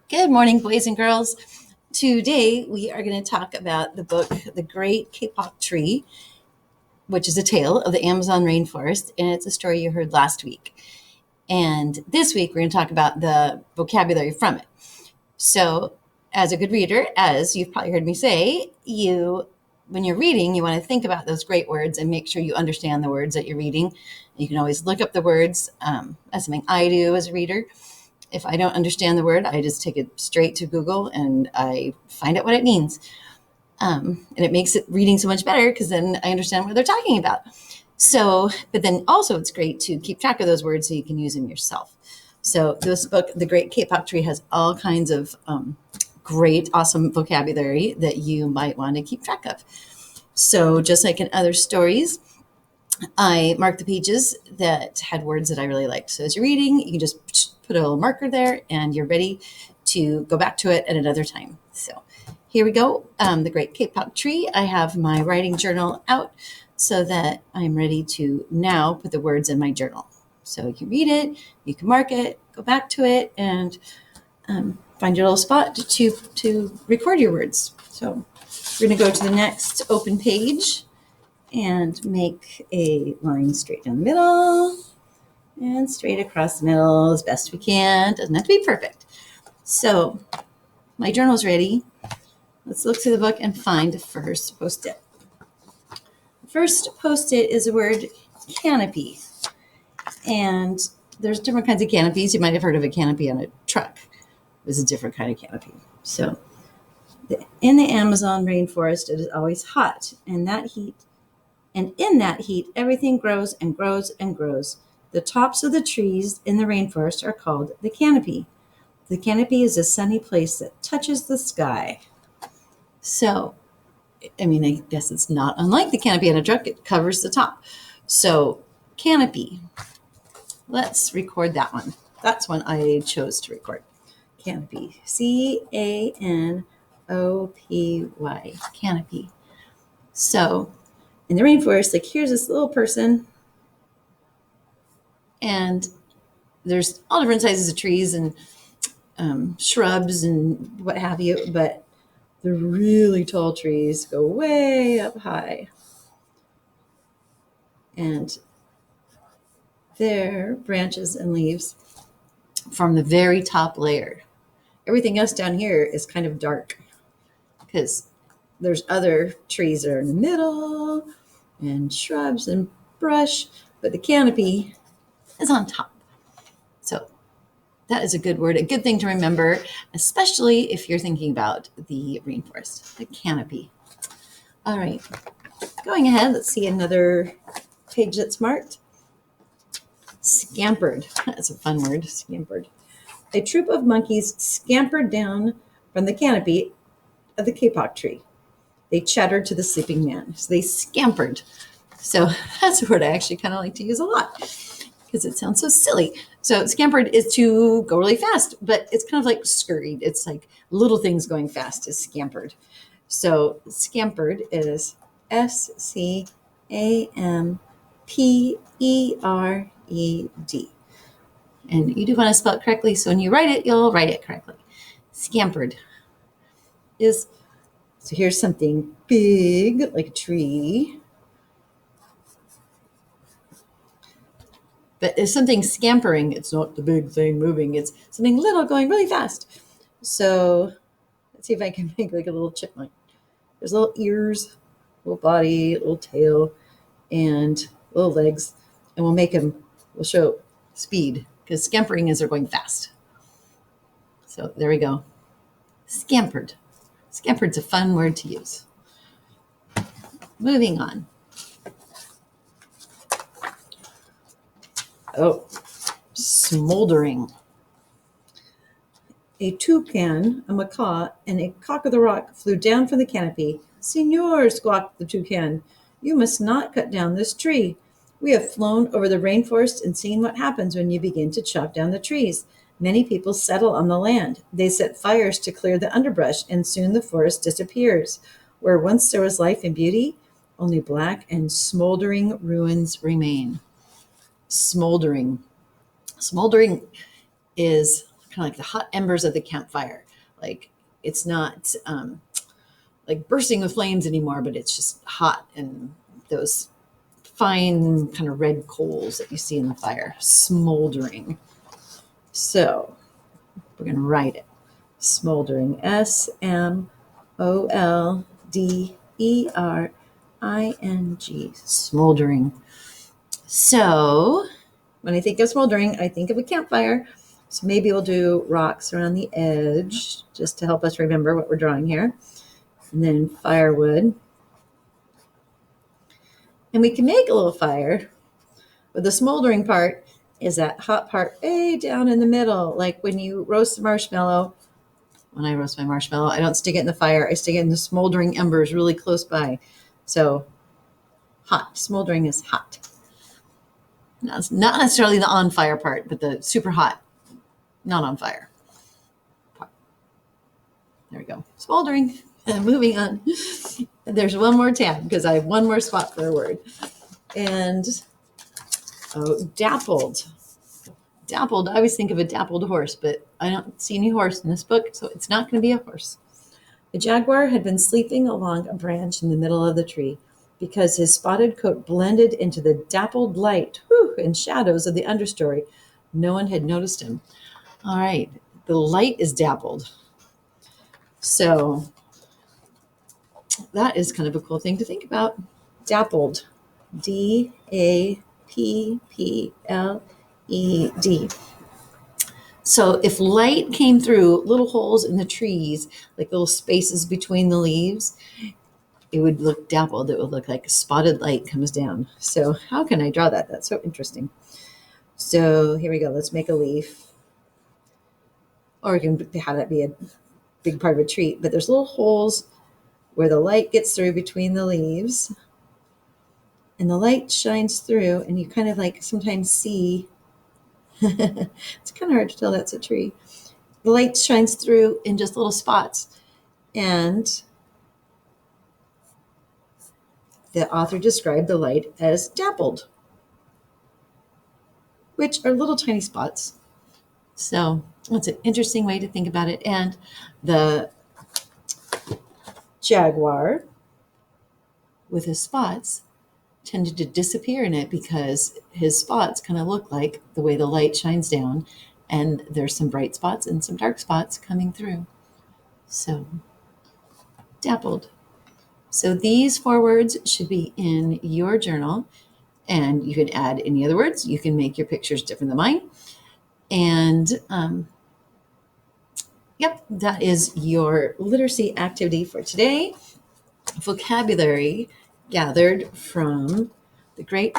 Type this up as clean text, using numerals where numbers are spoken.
Good morning, boys and girls. Today we are going to talk about the book, The Great Kapok Tree, which is a tale of the Amazon rainforest, and it's a story you heard last week. And this week we're going to talk about the vocabulary from it. So, as a good reader, as you've probably heard me say, when you're reading, you want to think about those great words and make sure you understand the words that you're reading. You can always look up the words. That's something I do as a reader. If I don't understand the word, I just take it straight to Google and I find out what it means. And it makes it reading so much better because then I understand what they're talking about. So, but then also it's great to keep track of those words so you can use them yourself. So this book, The Great Kapok Tree, has all kinds of great, awesome vocabulary that you might want to keep track of. So just like in other stories, I marked the pages that had words that I really liked. So as you're reading, you can just put a little marker there and you're ready to go back to it at another time. So here we go. The Great Kapok Tree. I have my writing journal out so that I'm ready to now put the words in my journal. So you can read it, you can mark it, go back to it, and find your little spot to record your words. So we're going to go to the next open page and make a line straight down the middle and straight across the middle as best we can. Doesn't have to be perfect. So my journal's ready. Let's look through the book and find the first post-it. The first post-it is the word canopy. And there's different kinds of canopies. You might have heard of a canopy on a truck. This is a different kind of canopy. So in the Amazon rainforest, it is always hot. And in that heat, everything grows and grows and grows. The tops of the trees in the rainforest are called the canopy. The canopy is a sunny place that touches the sky. So, I guess it's not unlike the canopy on a truck. It covers the top. So, canopy. Let's record that one. That's one I chose to record. Canopy. Canopy. Canopy. So, in the rainforest, like here's this little person, and there's all different sizes of trees and shrubs and what have you, but the really tall trees go way up high. And their branches and leaves form the very top layer. Everything else down here is kind of dark because there's other trees that are in the middle and shrubs and brush, but the canopy is on top. So that is a good word, a good thing to remember, especially if you're thinking about the rainforest, the canopy. All right, going ahead, let's see another page that's marked. Scampered. That's a fun word, scampered. A troop of monkeys scampered down from the canopy of the kapok tree. They chattered to the sleeping man. So they scampered. So that's a word I actually kind of like to use a lot because it sounds so silly. So scampered is to go really fast, but it's kind of like scurried. It's like little things going fast is scampered. So scampered is SCAMPERED. And you do want to spell it correctly, so when you write it, you'll write it correctly. Scampered is, so here's something big, like a tree. But if something's scampering, it's not the big thing moving. It's something little going really fast. So let's see if I can make like a little chipmunk. There's little ears, little body, little tail, and little legs. And we'll show speed because scampering is they're going fast. So there we go. Scampered. Scampered's a fun word to use. Moving on. Oh, smoldering. A toucan, a macaw, and a cock of the rock flew down from the canopy. "Senor," squawked the toucan, "you must not cut down this tree. We have flown over the rainforest and seen what happens when you begin to chop down the trees. Many people settle on the land. They set fires to clear the underbrush, and soon the forest disappears. Where once there was life and beauty, only black and smoldering ruins remain." Smoldering. Smoldering is kind of like the hot embers of the campfire. Like it's not like bursting with flames anymore, but it's just hot, and those fine kind of red coals that you see in the fire, smoldering. So we're going to write it. Smoldering. SMOLDERING. Smoldering. So when I think of smoldering, I think of a campfire. So maybe we'll do rocks around the edge just to help us remember what we're drawing here. And then firewood. And we can make a little fire, but the smoldering part is that hot part way down in the middle. Like when you roast a marshmallow, when I roast my marshmallow, I don't stick it in the fire. I stick it in the smoldering embers really close by. So hot, smoldering is hot. Now, it's not necessarily the on fire part, but the super hot, not on fire part. There we go. Smoldering. And moving on. There's one more tab because I have one more spot for a word. And dappled. Dappled. I always think of a dappled horse, but I don't see any horse in this book, so it's not going to be a horse. The jaguar had been sleeping along a branch in the middle of the tree because his spotted coat blended into the dappled light and shadows of the understory. No one had noticed him. All right. The light is dappled. So that is kind of a cool thing to think about. Dappled. DAPPLED. So if light came through little holes in the trees, like little spaces between the leaves, it would look dappled. It would look like a spotted light comes down. So how can I draw that? That's so interesting. So here we go. Let's make a leaf. Or we can have that be a big part of a tree. But there's little holes where the light gets through between the leaves. And the light shines through, and you kind of like sometimes see, it's kind of hard to tell that's a tree. The light shines through in just little spots. And the author described the light as dappled, which are little tiny spots. So that's an interesting way to think about it. And the jaguar with his spots tended to disappear in it because his spots kind of look like the way the light shines down, and there's some bright spots and some dark spots coming through. So dappled. So these 4 words should be in your journal, and you can add any other words. You can make your pictures different than mine. And yep, that is your literacy activity for today. Vocabulary gathered from the great